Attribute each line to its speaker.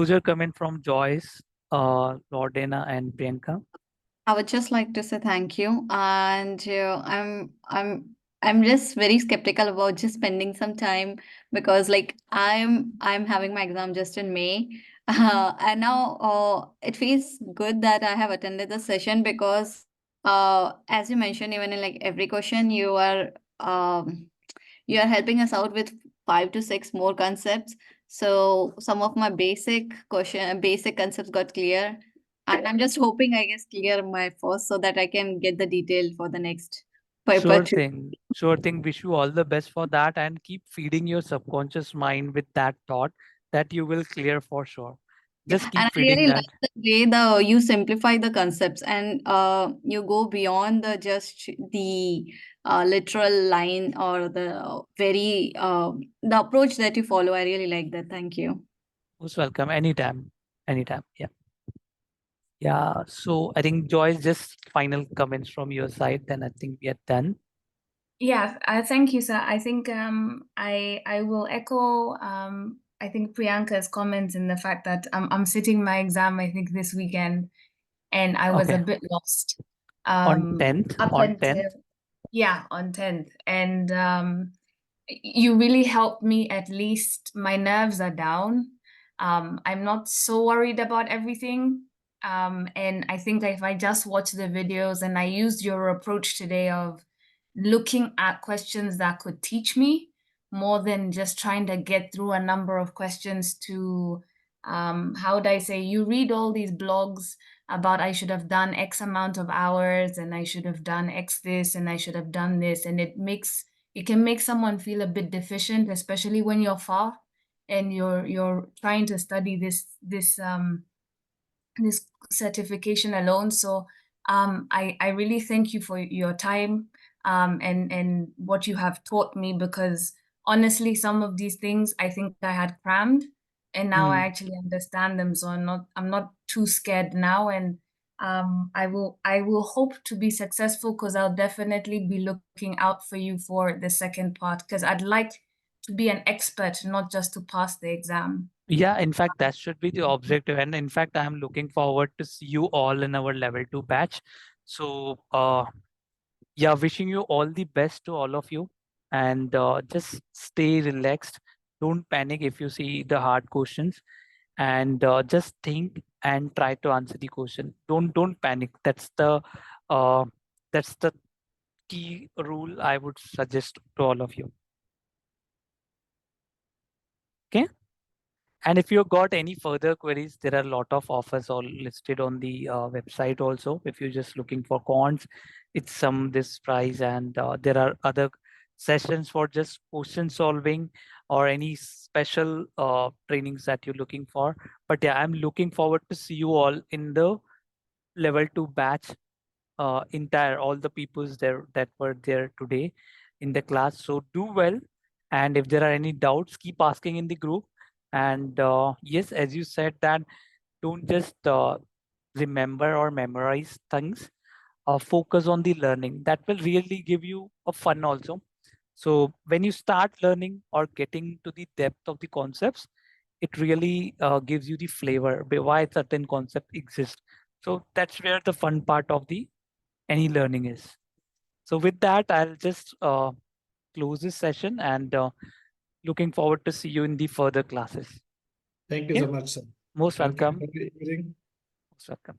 Speaker 1: User comment from Joyce, Lordena, and Priyanka.
Speaker 2: I would just like to say thank you, and I'm just very skeptical about just spending some time because like I'm having my exam just in May, and now it feels good that I have attended the session because as you mentioned, even in like every question you are helping us out with 5 to 6 more concepts. So some of my basic concepts got clear. And I'm just hoping I guess clear my first so that I can get the detail for the next paper
Speaker 1: Sure
Speaker 2: too.
Speaker 1: thing. Sure thing. Wish you all the best for that and keep feeding your subconscious mind with that thought that you will clear for sure.
Speaker 2: Yeah,
Speaker 1: Just
Speaker 2: and
Speaker 1: keep
Speaker 2: I
Speaker 1: feeding
Speaker 2: really
Speaker 1: that.
Speaker 2: like the way the you simplify the concepts and you go beyond the just the literal line or the very the approach that you follow. I really like that. Thank you.
Speaker 1: Most welcome. Anytime. Anytime. Yeah. Yeah. So I think Joyce, just final comments from your side. Then I think we are done.
Speaker 3: Yeah, thank you, sir. I think I will echo I think Priyanka's comments in the fact that I'm sitting my exam I think this weekend and I was a
Speaker 1: Okay.
Speaker 3: bit lost
Speaker 1: On 10th.
Speaker 3: up
Speaker 1: On
Speaker 3: until
Speaker 1: 10th.
Speaker 3: on 10th, and you really helped me. At least my nerves are down. I'm not so worried about everything. And I think if I just watch the videos and I used your approach today of looking at questions that could teach me more than just trying to get through a number of questions to, how would I say, you read all these blogs about I should have done X amount of hours and I should have done X this and I should have done this. And it can make someone feel a bit deficient, especially when you're far and you're trying to study this certification alone. So I really thank you for your time and what you have taught me, because honestly, some of these things I think I had crammed and now I
Speaker 1: Hmm.
Speaker 3: actually understand them. So I'm not too scared now, and I will hope to be successful, because I'll definitely be looking out for you for the second part, because I'd like to be an expert, not just to pass the exam.
Speaker 1: Yeah, in fact, that should be the objective. And in fact, I'm looking forward to see you all in our level 2 batch. So, yeah, wishing you all the best to all of you. And just stay relaxed. Don't panic if you see the hard questions. And just think and try to answer the question. Don't panic. Uh, that's the key rule I would suggest to all of you. Okay. And if you got any further queries, there are a lot of offers all listed on the website also. If you're just looking for cons, it's this price, and there are other sessions for just question solving or any special trainings that you're looking for. But yeah, I'm looking forward to see you all in the level 2 batch, entire all the peoples there that were there today in the class. So do well, and if there are any doubts, keep asking in the group. And yes, as you said, that don't just remember or memorize things. Focus on the learning. That will really give you a fun also. So when you start learning or getting to the depth of the concepts, it really gives you the flavor why certain concept exists. So that's where the fun part of the any learning is. So with that, I'll just close this session, and looking forward to see you in the further classes.
Speaker 4: Thank you
Speaker 1: Okay?
Speaker 4: so much, sir.
Speaker 1: Most
Speaker 4: Thank you.
Speaker 1: welcome.
Speaker 4: Happy evening.
Speaker 1: Most welcome.